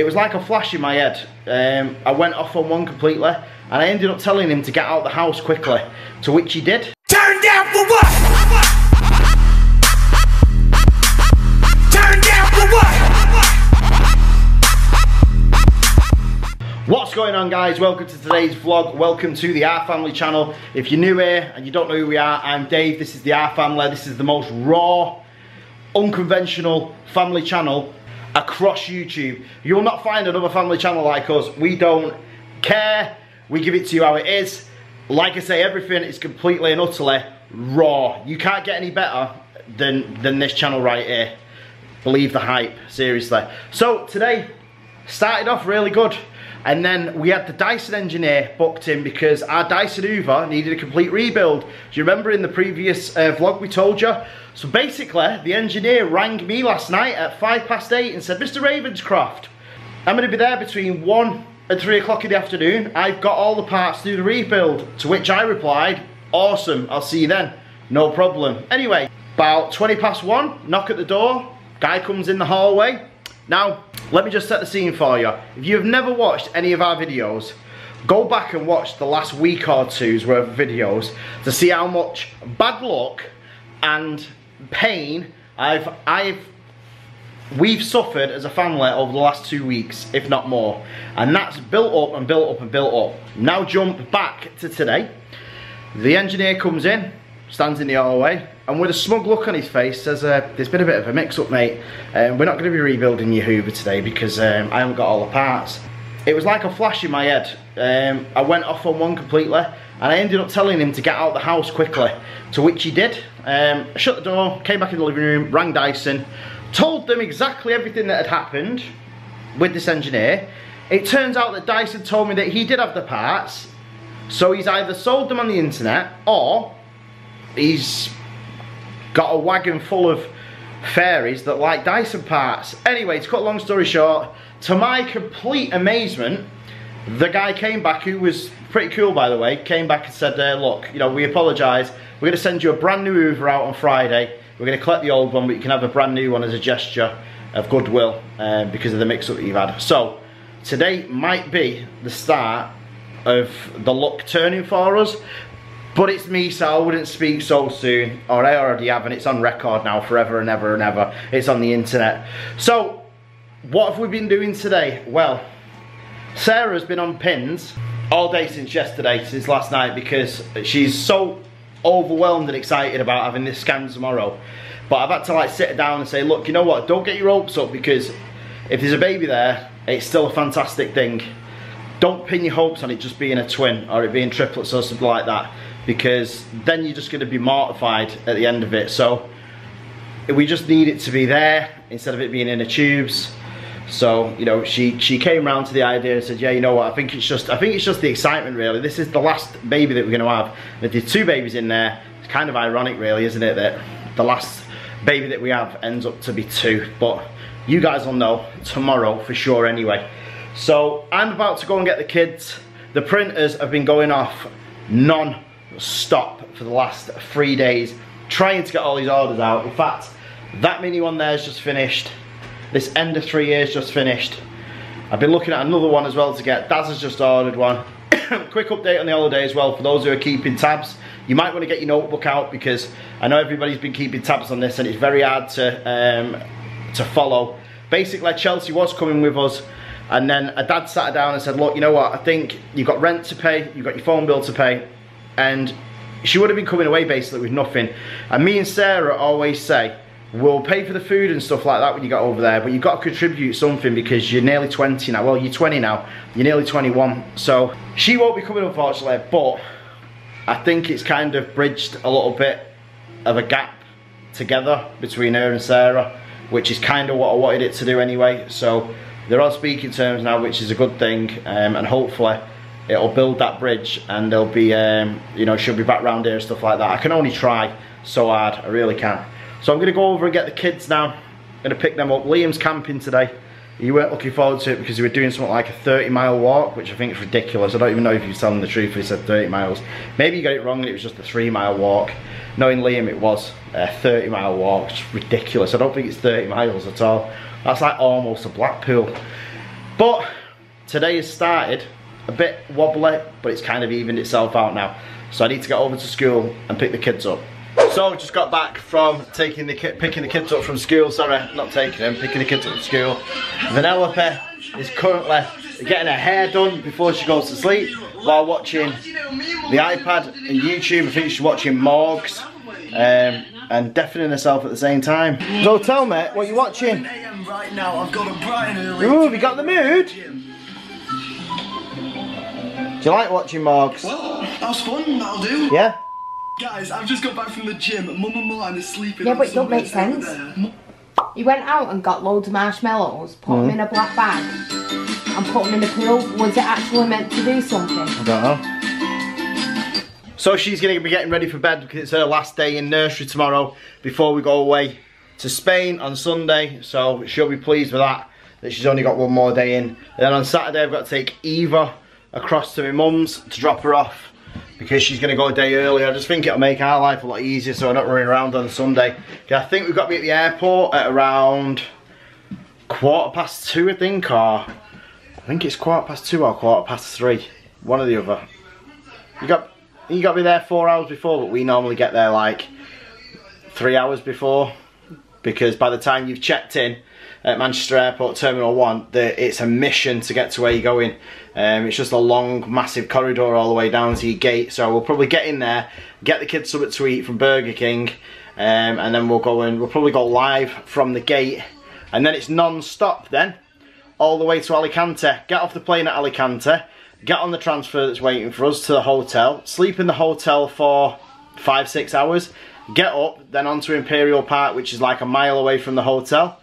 It was like a flash in my head. I went off on one completely, and I ended up telling him to get out of the house quickly, to which he did. Turn down for what? Turn down for what? What's going on, guys? Welcome to today's vlog. Welcome to the Our Family channel. If you're new here and you don't know who we are, I'm Dave. This is the Our Family. This is the most raw, unconventional family channel across YouTube. You will not find another family channel like us. We don't care. We give it to you how it is. Like I say, everything is completely and utterly raw. You can't get any better than this channel right here. Believe the hype, seriously. So today started off really good. And then we had the Dyson engineer booked in because our Dyson Hoover needed a complete rebuild. Do you remember in the previous vlog we told you? So basically, the engineer rang me last night at 8:05 and said, Mr. Ravenscroft, I'm going to be there between 1 and 3 o'clock in the afternoon. I've got all the parts to do the rebuild. To which I replied, awesome, I'll see you then. No problem. Anyway, about 1:20, knock at the door. Guy comes in the hallway. Now, let me just set the scene for you. If you've never watched any of our videos, go back and watch the last week or two's worth of videos to see how much bad luck and pain we've suffered as a family over the last 2 weeks, if not more. And that's built up and built up and built up. Now jump back to today. The engineer comes in, stands in the hallway, and with a smug look on his face says, there's been a bit of a mix-up, mate. We're not going to be rebuilding your Hoover today because I haven't got all the parts. It was like a flash in my head. I went off on one completely, and I ended up telling him to get out of the house quickly, to which he did. Shut the door, came back in the living room, rang Dyson, told them exactly everything that had happened with this engineer. It turns out that Dyson told me that he did have the parts, so he's either sold them on the internet or he's got a wagon full of fairies that like Dyson parts. Anyway, to cut a long story short, to my complete amazement, the guy came back, who was pretty cool by the way, came back and said, look, you know, we apologise, we're going to send you a brand new Hoover out on Friday, we're going to collect the old one, but you can have a brand new one as a gesture of goodwill because of the mix-up that you've had. So, today might be the start of the luck turning for us. But it's me, so I wouldn't speak so soon, or I already have, and it's on record now forever and ever and ever. It's on the internet. So, what have we been doing today? Well, Sarah's been on pins all day since yesterday, since last night, because she's so overwhelmed and excited about having this scan tomorrow. But I've had to like sit her down and say, look, you know what, don't get your hopes up, because if there's a baby there, it's still a fantastic thing. Don't pin your hopes on it just being a twin, or it being triplets or something like that, because then you're just going to be mortified at the end of it. So we just need it to be there instead of it being in the tubes. So, you know, she came round to the idea and said, yeah, you know what, I think it's just the excitement really. This is the last baby that we're going to have. If there's 2 babies in there, it's kind of ironic really, isn't it, that the last baby that we have ends up to be 2. But you guys will know tomorrow for sure anyway. So I'm about to go and get the kids. The printers have been going off non-stop for the last 3 days, trying to get all these orders out. In fact, that mini one there is just finished. This end of 3 years just finished. I've been looking at another one as well to get. Daz has just ordered one. Quick update on the holiday as well for those who are keeping tabs. You might want to get your notebook out because I know everybody's been keeping tabs on this and it's very hard to follow. Basically, Chelsea was coming with us. And then a dad sat her down and said, look, you know what, I think you've got rent to pay, you've got your phone bill to pay, and she would have been coming away basically with nothing. And me and Sarah always say, we'll pay for the food and stuff like that when you get over there, but you've got to contribute something because you're nearly 20 now. Well, you're 20 now, you're nearly 21. So she won't be coming, unfortunately, but I think it's kind of bridged a little bit of a gap together between her and Sarah, which is kind of what I wanted it to do anyway. So they're on speaking terms now, which is a good thing, and hopefully it'll build that bridge and they'll be, you know, she'll be back round here and stuff like that. I can only try so hard, I really can. So I'm going to go over and get the kids now. I'm going to pick them up. Liam's camping today. He weren't looking forward to it because he was doing something like a 30-mile walk, which I think is ridiculous. I don't even know if he was telling the truth when he said 30 miles. Maybe he got it wrong and it was just a 3-mile walk. Knowing Liam, it was a 30-mile walk. It's ridiculous. I don't think it's 30 miles at all. That's like almost a Blackpool. But today has started a bit wobbly, but it's kind of evened itself out now. So I need to get over to school and pick the kids up. So just got back from picking the kids up from school. Sorry, not taking them, picking the kids up from school. Vanellope is currently getting her hair done before she goes to sleep while watching the iPad and YouTube. I think she's watching Morgz and deafening herself at the same time. So tell me, what you're watching? Right now, I've got a bright and early. Ooh, have you got the mood? Do you like watching Morgz? Well, that's fun, that'll do. Yeah? Guys, I've just got back from the gym. Mum and Martin are sleeping. Yeah, but it don't make sense. You went out and got loads of marshmallows, put them in a black bag, and put them in the pool. Was it actually meant to do something? I don't know. So she's going to be getting ready for bed because it's her last day in nursery tomorrow before we go away to Spain on Sunday. So she'll be pleased with that she's only got one more day in. And then on Saturday I've got to take Eva across to my mum's to drop her off because she's going to go a day early. I just think it'll make our life a lot easier so we're not running around on Sunday. I think we've got to be at the airport at around 2:15, I think, or I think it's 2:15 or 3:15, one or the other. You got to be there 4 hours before, but we normally get there like 3 hours before, because by the time you've checked in at Manchester Airport Terminal 1, it's a mission to get to where you're going. It's just a long, massive corridor all the way down to your gate. So we'll probably get in there, get the kids something to eat from Burger King, and then we'll probably go live from the gate, and then it's non-stop then, all the way to Alicante. Get off the plane at Alicante, get on the transfer that's waiting for us to the hotel, sleep in the hotel for 5-6 hours, get up, then onto Imperial Park, which is like a mile away from the hotel.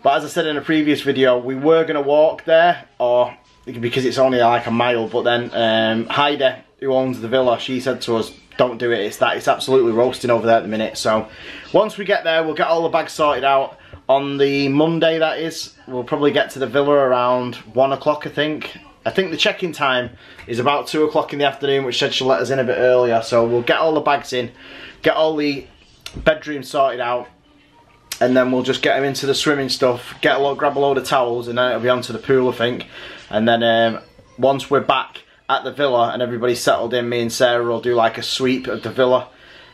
But as I said in a previous video, we were going to walk there, or because it's only like a mile, but then Heidi, who owns the villa, she said to us, don't do it, it's absolutely roasting over there at the minute. So once we get there, we'll get all the bags sorted out. On the Monday, that is, we'll probably get to the villa around 1 o'clock, I think. I think the check-in time is about 2 o'clock in the afternoon, which said she'll let us in a bit earlier. So we'll get all the bags in, get all the bedrooms sorted out, and then we'll just get them into the swimming stuff, grab a load of towels, and then it'll be onto the pool, I think. And then once we're back at the villa and everybody's settled in, me and Sarah will do like a sweep of the villa,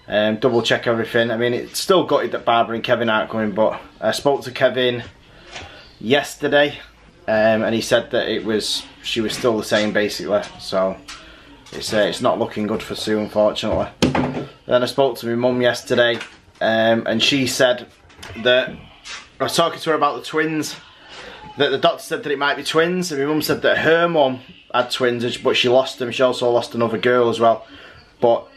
double check everything. I mean, it's still gutted that Barbara and Kevin aren't coming, but I spoke to Kevin yesterday, and he said that she was still the same basically. So it's not looking good for Sue, unfortunately. Then I spoke to my mum yesterday, and she said that, I was talking to her about the twins, that the doctor said that it might be twins, and my mum said that her mum had twins, but she lost them. She also lost another girl as well. But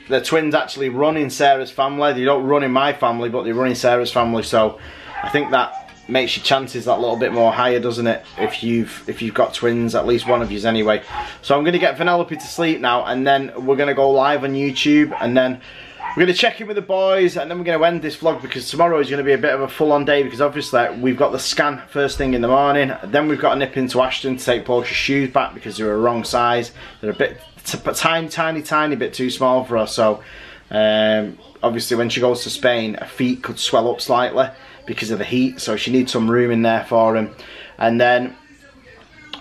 the twins actually run in Sarah's family. They don't run in my family, but they run in Sarah's family. So I think that makes your chances that little bit more higher, doesn't it? If you've got twins, at least one of you's anyway. So I'm going to get Vanellope to sleep now, and then we're going to go live on YouTube, and then we're going to check in with the boys, and then we're going to end this vlog because tomorrow is going to be a bit of a full-on day, because obviously we've got the scan first thing in the morning, then we've got to nip into Ashton to take Portia's shoes back because they're a wrong size. They're a bit tiny bit too small for her. So obviously when she goes to Spain, her feet could swell up slightly because of the heat, so she needs some room in there for him. And then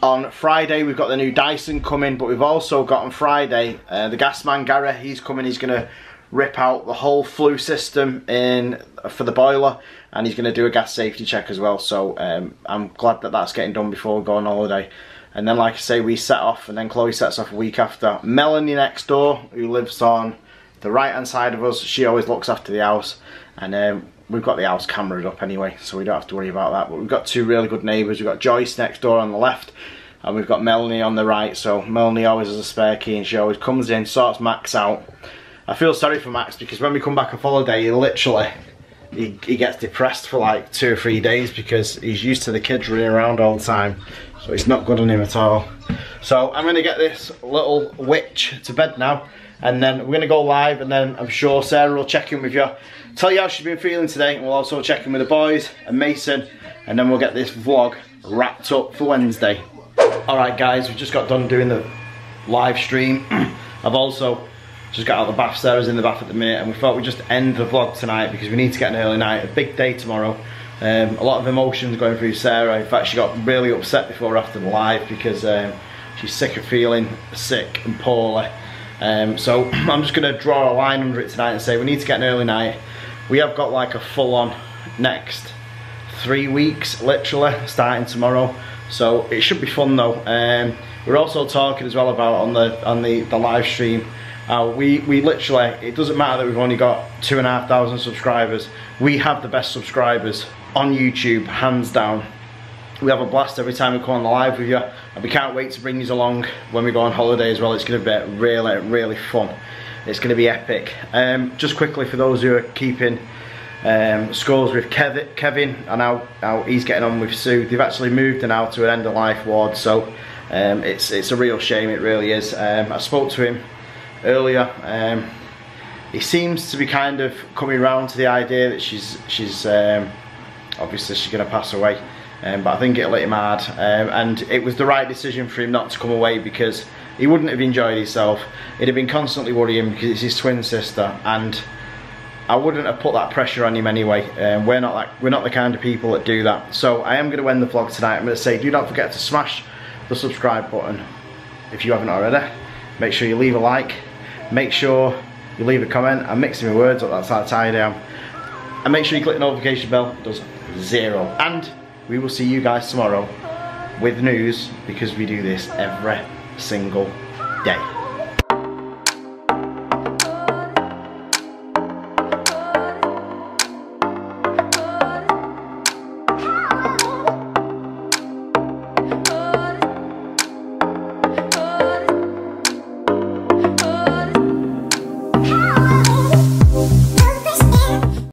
on Friday we've got the new Dyson coming, but we've also got on Friday the gas man Gary, he's coming. He's going to rip out the whole flue system for the boiler, and he's going to do a gas safety check as well. So I'm glad that that's getting done before we go on holiday. And then, like I say, we set off, and then Chloe sets off a week after. Melanie next door, who lives on the right hand side of us, she always looks after the house, and we've got the house cameraed up anyway, so we don't have to worry about that. But we've got two really good neighbours. We've got Joyce next door on the left, and we've got Melanie on the right. So Melanie always has a spare key, and she always comes in, sorts Max out. I feel sorry for Max because when we come back off holiday, he gets depressed for like 2 or 3 days because he's used to the kids running around all the time. So it's not good on him at all. So I'm going to get this little witch to bed now, and then we're going to go live, and then I'm sure Sarah will check in with you, tell you how she's been feeling today, and we'll also check in with the boys and Mason, and then we'll get this vlog wrapped up for Wednesday. Alright guys, we've just got done doing the live stream. I've also just got out of the bath. Sarah's in the bath at the minute, and we thought we'd just end the vlog tonight because we need to get an early night. A big day tomorrow. A lot of emotions going through Sarah. In fact, she got really upset before or after the live because she's sick of feeling sick and poorly. So I'm just going to draw a line under it tonight and say we need to get an early night. We have got like a full-on next 3 weeks, literally, starting tomorrow. So it should be fun though. We're also talking as well about on the live stream. We literally, it doesn't matter that we've only got 2,500 subscribers. We have the best subscribers on YouTube, hands down. We have a blast every time we come on the live with you, and we can't wait to bring you along when we go on holiday as well. It's going to be really, really fun. It's going to be epic. Just quickly, for those who are keeping scores with Kevin and how he's getting on with Sue, they've actually moved now to an end of life ward, so it's a real shame, it really is. I spoke to him earlier. He seems to be kind of coming around to the idea that she's obviously she's going to pass away, but I think it'll hit him hard, and it was the right decision for him not to come away, because he wouldn't have enjoyed himself. He'd have been constantly worrying because it's his twin sister, and I wouldn't have put that pressure on him anyway. We're not the kind of people that do that. So I am going to end the vlog tonight. I'm going to say, do not forget to smash the subscribe button if you haven't already. Make sure you leave a like. Make sure you leave a comment. I'm mixing my words up, that's how tired I am. And make sure you click the notification bell. It does 0. And we will see you guys tomorrow with news, because we do this every single day.